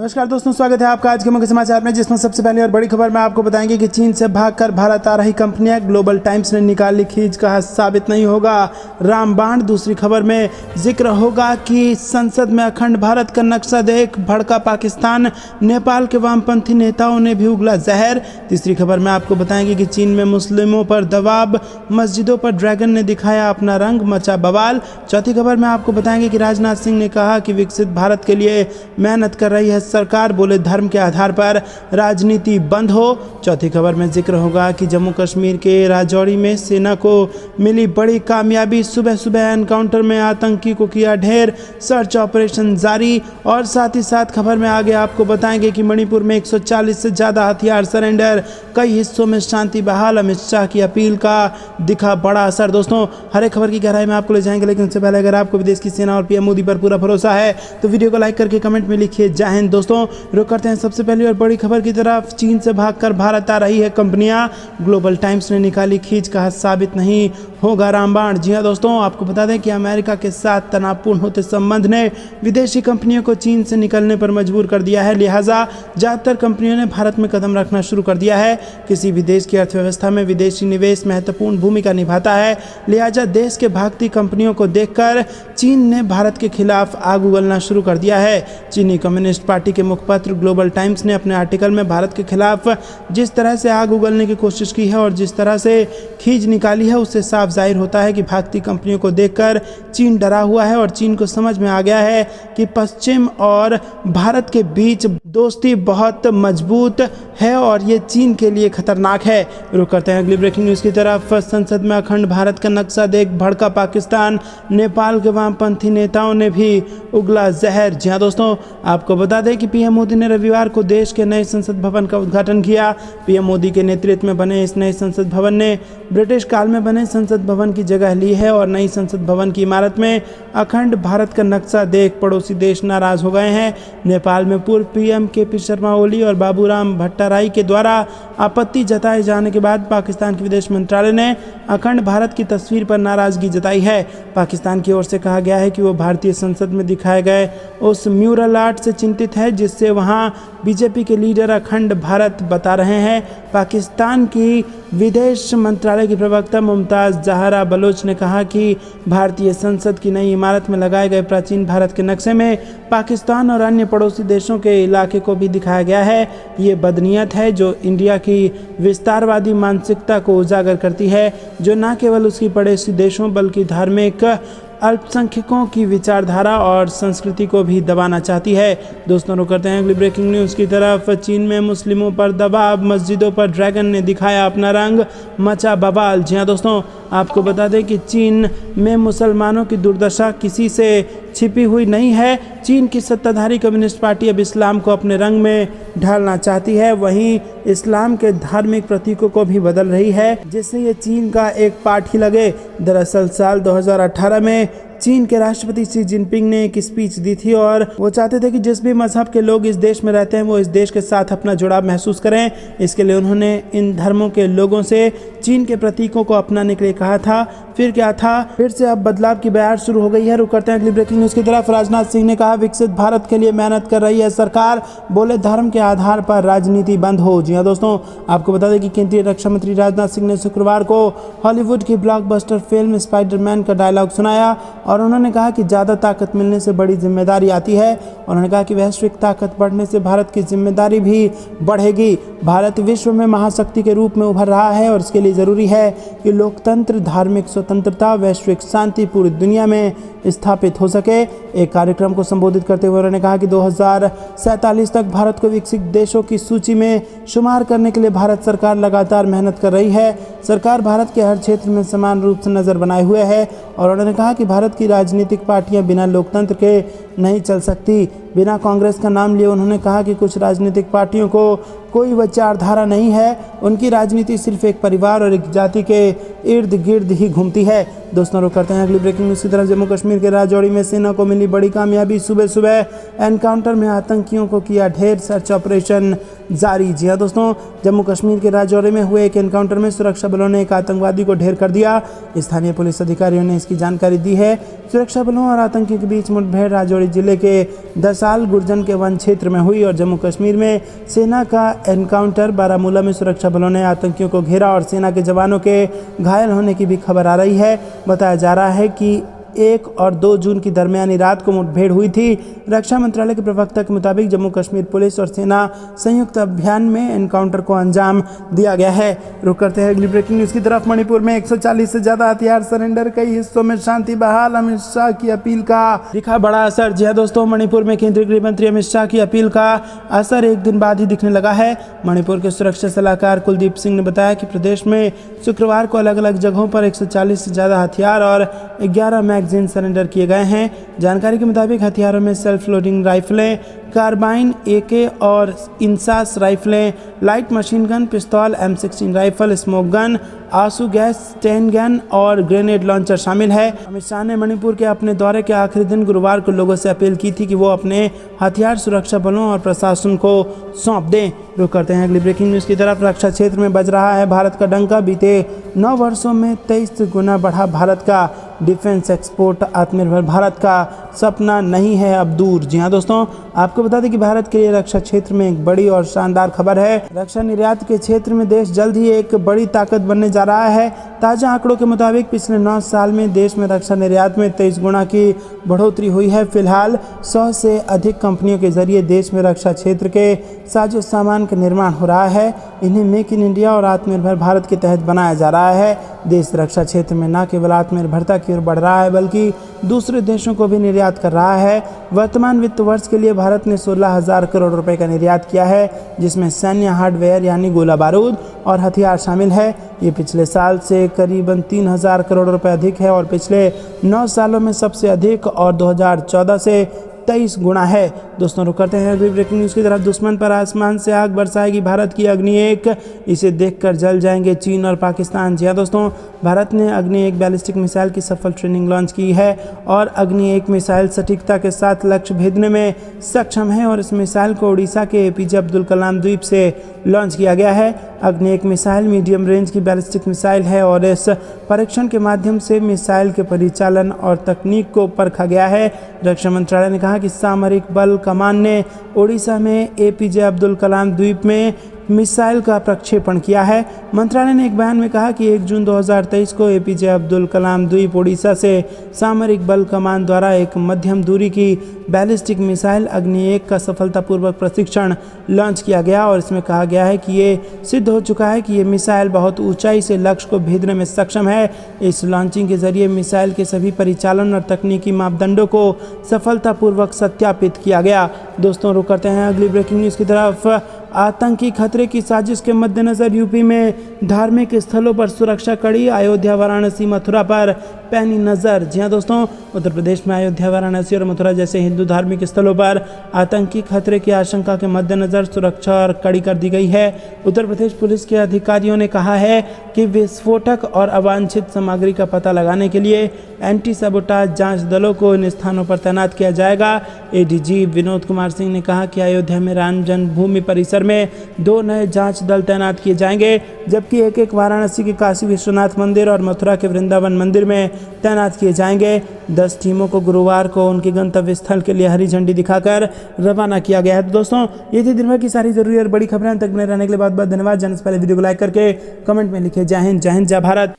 नमस्कार दोस्तों, स्वागत है आपका आज के मुख्य समाचार में, जिसमें सबसे पहली और बड़ी खबर में आपको बताएंगे कि चीन से भागकर भारत आ रही कंपनियां ग्लोबल टाइम्स ने निकाली खींच, कहा साबित नहीं होगा रामबाण। दूसरी खबर में जिक्र होगा कि संसद में अखंड भारत का नक्शा देख भड़का पाकिस्तान, नेपाल के वामपंथी नेताओं ने भी उगला जहर। तीसरी खबर में आपको बताएंगे कि चीन में मुस्लिमों पर दबाव, मस्जिदों पर ड्रैगन ने दिखाया अपना रंग, मचा बवाल। चौथी खबर में आपको बताएंगे कि राजनाथ सिंह ने कहा कि विकसित भारत के लिए मेहनत कर रही है सरकार, बोले धर्म के आधार पर राजनीति बंद हो। चौथी खबर में जिक्र होगा कि जम्मू कश्मीर के राजौरी में सेना को मिली बड़ी कामयाबी, सुबह सुबह एनकाउंटर में आतंकी को किया ढेर, सर्च ऑपरेशन जारी। और साथ ही साथ खबर में आगे आपको बताएंगे कि मणिपुर में 140 से ज़्यादा हथियार सरेंडर, कई हिस्सों में शांति बहाल, अमित शाह की अपील का दिखा बड़ा असर। दोस्तों, हर एक खबर की गहराई में आपको ले जाएंगे, लेकिन उससे पहले अगर आपको विदेश की सेना और पीएम मोदी पर पूरा भरोसा है तो वीडियो को लाइक करके कमेंट में लिखिए जय हिंद। दोस्तों, रुक करते हैं सबसे पहली और बड़ी खबर की तरफ। चीन से भागकर भारत आ रही है कंपनियां, ग्लोबल टाइम्स ने निकाली खींच, कहा साबित नहीं होगा रामबाण। जी हां दोस्तों, आपको बता दें कि अमेरिका के साथ तनावपूर्ण होते संबंध ने विदेशी कंपनियों को चीन से निकलने पर मजबूर कर दिया है, लिहाजा ज्यादातर कंपनियों ने भारत में कदम रखना शुरू कर दिया है। किसी भी देश की अर्थव्यवस्था में विदेशी निवेश महत्वपूर्ण भूमिका निभाता है, लिहाजा देश के भागती कंपनियों को देखकर चीन ने भारत के खिलाफ आग उगलना शुरू कर दिया है। चीनी कम्युनिस्ट पार्टी के मुखपत्र ग्लोबल टाइम्स ने अपने आर्टिकल में भारत के खिलाफ जिस तरह से आग उगलने की कोशिश की है और जिस तरह से खींच निकाली है, उससे साफ जाहिर होता है कि भागती कंपनियों को देखकर चीन डरा हुआ है और चीन को समझ में आ गया है कि पश्चिम और भारत के बीच दोस्ती बहुत मजबूत है और ये चीन के लिए खतरनाक है। रुक करते हैं अगली ब्रेकिंग न्यूज़ की तरफ। संसद में अखंड भारत का नक्शा देख भड़का पाकिस्तान, नेपाल के वामपंथी नेताओं ने भी उगला जहर। जी हाँ दोस्तों, आपको बता दें कि पीएम मोदी ने रविवार को देश के नए संसद भवन का उद्घाटन किया। पीएम मोदी के नेतृत्व में बने इस नए संसद भवन ने ब्रिटिश काल में बने संसद भवन की जगह ली है और नई संसद भवन की इमारत में अखंड भारत का नक्शा देख पड़ोसी देश नाराज हो गए हैं। नेपाल में पूर्व पीएम केपी शर्मा ओली और बाबूराम भट्टाराई के द्वारा आपत्ति जताए जाने के बाद पाकिस्तान के विदेश मंत्रालय ने अखंड भारत की तस्वीर पर नाराजगी जताई है। पाकिस्तान की ओर से कहा गया है कि वो भारतीय संसद में दिखाए गए उस म्यूरल आर्ट से चिंतित है जिससे वहां बीजेपी के लीडर अखंड भारत बता रहे हैं। पाकिस्तान की विदेश मंत्रालय की प्रवक्ता मुमताज़ जहरा बलोच ने कहा कि भारतीय संसद की नई इमारत में लगाए गए प्राचीन भारत के नक्शे में पाकिस्तान और अन्य पड़ोसी देशों के इलाके को भी दिखाया गया है। ये बदनीयत है जो इंडिया की विस्तारवादी मानसिकता को उजागर करती है, जो न केवल उसकी पड़ोसी देशों बल्कि धार्मिक अल्पसंख्यकों की विचारधारा और संस्कृति को भी दबाना चाहती है। दोस्तों, रुक करते हैं अगली ब्रेकिंग न्यूज़ की तरफ। चीन में मुस्लिमों पर दबाव, मस्जिदों पर ड्रैगन ने दिखाया अपना रंग, मचा बवाल। जी हाँ दोस्तों, आपको बता दें कि चीन में मुसलमानों की दुर्दशा किसी से छिपी हुई नहीं है। चीन की सत्ताधारी कम्युनिस्ट पार्टी अब इस्लाम को अपने रंग में ढालना चाहती है, वहीं इस्लाम के धार्मिक प्रतीकों को भी बदल रही है, जिससे ये चीन का एक पार्ट ही लगे। दरअसल साल 2018 में चीन के राष्ट्रपति शी जिनपिंग ने एक स्पीच दी थी और वो चाहते थे कि जिस भी मजहब के लोग इस देश में रहते हैं वो इस देश के साथ अपना जुड़ाव महसूस करें। इसके लिए उन्होंने इन धर्मों के लोगों से चीन के प्रतीकों को अपनाने के लिए कहा था। फिर क्या था, फिर से अब बदलाव की बयार शुरू हो गई है। रुक करते हैं अगली ब्रेकिंग न्यूज़ की तरफ। राजनाथ सिंह ने कहा विकसित भारत के लिए मेहनत कर रही है सरकार, बोले धर्म के आधार पर राजनीति बंद हो। जी हाँ दोस्तों, आपको बता दें कि केंद्रीय रक्षा मंत्री राजनाथ सिंह ने शुक्रवार को हॉलीवुड की ब्लॉकबस्टर फिल्म स्पाइडरमैन का डायलॉग सुनाया और उन्होंने कहा कि ज़्यादा ताकत मिलने से बड़ी जिम्मेदारी आती है। उन्होंने कहा कि वैश्विक ताकत बढ़ने से भारत की जिम्मेदारी भी बढ़ेगी। भारत विश्व में महाशक्ति के रूप में उभर रहा है और इसके लिए ज़रूरी है कि लोकतंत्र, धार्मिक स्वतंत्रता, वैश्विक शांति पूरी दुनिया में स्थापित हो सके। एक कार्यक्रम को संबोधित करते हुए उन्होंने कहा कि 2047 तक भारत को विकसित देशों की सूची में शुमार करने के लिए भारत सरकार लगातार मेहनत कर रही है। सरकार भारत के हर क्षेत्र में समान रूप से नज़र बनाए हुए है और उन्होंने कहा कि भारत की राजनीतिक पार्टियां बिना लोकतंत्र के नहीं चल सकती। बिना कांग्रेस का नाम लिए उन्होंने कहा कि कुछ राजनीतिक पार्टियों को कोई विचारधारा नहीं है, उनकी राजनीति सिर्फ एक परिवार और एक जाति के इर्द गिर्द ही घूमती है। दोस्तों रुक करते हैं अगली ब्रेकिंग न्यूज़ की तरफ। जम्मू कश्मीर के राजौरी में सेना को मिली बड़ी कामयाबी। सुबह सुबह एनकाउंटर में आतंकियों को किया ढेर। सर्च ऑपरेशन जारी। जी हाँ दोस्तों, जम्मू कश्मीर के राजौरी में हुए एक एनकाउंटर में सुरक्षा बलों ने एक आतंकवादी को ढेर कर दिया। स्थानीय पुलिस अधिकारियों ने इसकी जानकारी दी है। सुरक्षा बलों और आतंकियों के बीच मुठभेड़ राजौरी जिले के दसाल गुर्जन के वन क्षेत्र में हुई और जम्मू कश्मीर में सेना का एनकाउंटर। बारामूला में सुरक्षा बलों ने आतंकियों को घेरा और सेना के जवानों के घायल होने की भी खबर आ रही है। बताया जा रहा है कि 1 और 2 जून की दरमियानी रात को मुठभेड़ हुई थी। रक्षा मंत्रालय के प्रवक्ता के मुताबिक जम्मू कश्मीर पुलिस और सेना संयुक्त अभियान में एनकाउंटर को अंजाम दिया गया है। रुक करते हैं अगली ब्रेकिंग न्यूज़ की तरफ। मणिपुर में 140 से ज्यादा हथियार सरेंडर। कई हिस्सों में शांति बहाल। अमित शाह की अपील का दिखा बड़ा असर। जी हाँ दोस्तों, मणिपुर में केंद्रीय गृह मंत्री अमित शाह की अपील का असर एक दिन बाद ही दिखने लगा है। मणिपुर के सुरक्षा सलाहकार कुलदीप सिंह ने बताया कि प्रदेश में शुक्रवार को अलग अलग जगहों पर 140 से ज्यादा हथियार और 11 मैगजीन सरेंडर किए गए हैं। जानकारी के मुताबिक हथियारों में सेल्फ लोडिंग राइफलें, कार्बाइन, AK और इंसास राइफलें, लाइट मशीन गन, पिस्तौल, M16 राइफल, स्मोक गन, आंसू गैस, स्टेन गन और ग्रेनेड लॉन्चर शामिल है। अमित शाह ने मणिपुर के अपने दौरे के आखिरी दिन गुरुवार को लोगों से अपील की थी कि वो अपने हथियार सुरक्षा बलों और प्रशासन को सौंप दें। रुक करते हैं अगली ब्रेकिंग न्यूज़ की तरफ। रक्षा क्षेत्र में बज रहा है भारत का डंका। बीते 9 वर्षों में 23 गुना बढ़ा भारत का डिफेंस एक्सपोर्ट। आत्मनिर्भर भारत का सपना नहीं है अब दूर। जी हाँ दोस्तों, आपको बता दें कि भारत के लिए रक्षा क्षेत्र में एक बड़ी और शानदार खबर है। रक्षा निर्यात के क्षेत्र में देश जल्द ही एक बड़ी ताकत बनने जा रहा है। ताज़ा आंकड़ों के मुताबिक पिछले 9 साल में देश में रक्षा निर्यात में 23 गुना की बढ़ोतरी हुई है। फिलहाल 100 से अधिक कंपनियों के जरिए देश में रक्षा क्षेत्र के साजो सामान का निर्माण हो रहा है। इन्हें मेक इन इंडिया और आत्मनिर्भर भारत के तहत बनाया जा रहा है। देश रक्षा क्षेत्र में न केवल आत्मनिर्भरता की ओर बढ़ रहा है बल्कि दूसरे देशों को भी निर्यात कर रहा है। वर्तमान वित्त वर्ष के लिए भारत ने 16,000 करोड़ रुपए का निर्यात किया है, जिसमें सैन्य हार्डवेयर यानी गोला बारूद और हथियार शामिल है। ये पिछले साल से करीबन 3,000 करोड़ रुपए अधिक है और पिछले 9 सालों में सबसे अधिक और 2014 से 23 गुना है। दोस्तों रुक करते हैं अगली ब्रेकिंग न्यूज़ की तरफ। दुश्मन पर आसमान से आग बरसाएगी भारत की अग्नि 1। इसे देखकर जल जाएंगे चीन और पाकिस्तान। जी हाँ दोस्तों, भारत ने अग्नि 1 बैलिस्टिक मिसाइल की सफल ट्रेनिंग लॉन्च की है और अग्नि 1 मिसाइल सटीकता के साथ लक्ष्य भेदने में सक्षम है और इस मिसाइल को उड़ीसा के APJ अब्दुल कलाम द्वीप से लॉन्च किया गया है। अग्नि 1 मिसाइल मीडियम रेंज की बैलिस्टिक मिसाइल है और इस परीक्षण के माध्यम से मिसाइल के परिचालन और तकनीक को परखा गया है। रक्षा मंत्रालय ने कहा कि सामरिक बल कमान ने ओडिशा में APJ अब्दुल कलाम द्वीप में मिसाइल का प्रक्षेपण किया है। मंत्रालय ने एक बयान में कहा कि 1 जून 2023 को APJ अब्दुल कलाम द्वीप ओडिशा से सामरिक बल कमान द्वारा एक मध्यम दूरी की बैलिस्टिक मिसाइल अग्नि 1 का सफलतापूर्वक प्रशिक्षण लॉन्च किया गया और इसमें कहा गया है कि ये सिद्ध हो चुका है कि ये मिसाइल बहुत ऊंचाई से लक्ष्य को भेदने में सक्षम है। इस लॉन्चिंग के जरिए मिसाइल के सभी परिचालन और तकनीकी मापदंडों को सफलतापूर्वक सत्यापित किया गया। दोस्तों रुक करते हैं अगली ब्रेकिंग न्यूज़ की तरफ। आतंकी खतरे की साजिश के मद्देनजर यूपी में धार्मिक स्थलों पर सुरक्षा कड़ी। अयोध्या, वाराणसी, मथुरा पर पैनी नज़र। जी हाँ दोस्तों, उत्तर प्रदेश में अयोध्या, वाराणसी और मथुरा जैसे हिंदू धार्मिक स्थलों पर आतंकी खतरे की आशंका के मद्देनजर सुरक्षा और कड़ी कर दी गई है। उत्तर प्रदेश पुलिस के अधिकारियों ने कहा है कि विस्फोटक और अवांछित सामग्री का पता लगाने के लिए एंटी सबोटाज जांच दलों को इन स्थानों पर तैनात किया जाएगा। ADG विनोद कुमार सिंह ने कहा कि अयोध्या में राम जन्मभूमि परिसर में 2 नए जांच दल तैनात किए जाएंगे, जबकि एक वाराणसी के काशी विश्वनाथ मंदिर और मथुरा के वृंदावन मंदिर में तैनात किए जाएंगे। 10 टीमों को गुरुवार को उनके गंतव्य स्थल के लिए हरी झंडी दिखाकर रवाना किया गया है। तो दोस्तों, ये थी दिन भर की सारी जरूरी और बड़ी खबरें। तक बने रहने के लिए बहुत बहुत धन्यवाद। जाने से पहले वीडियो को लाइक करके कमेंट में लिखे जय हिंद, जय भारत।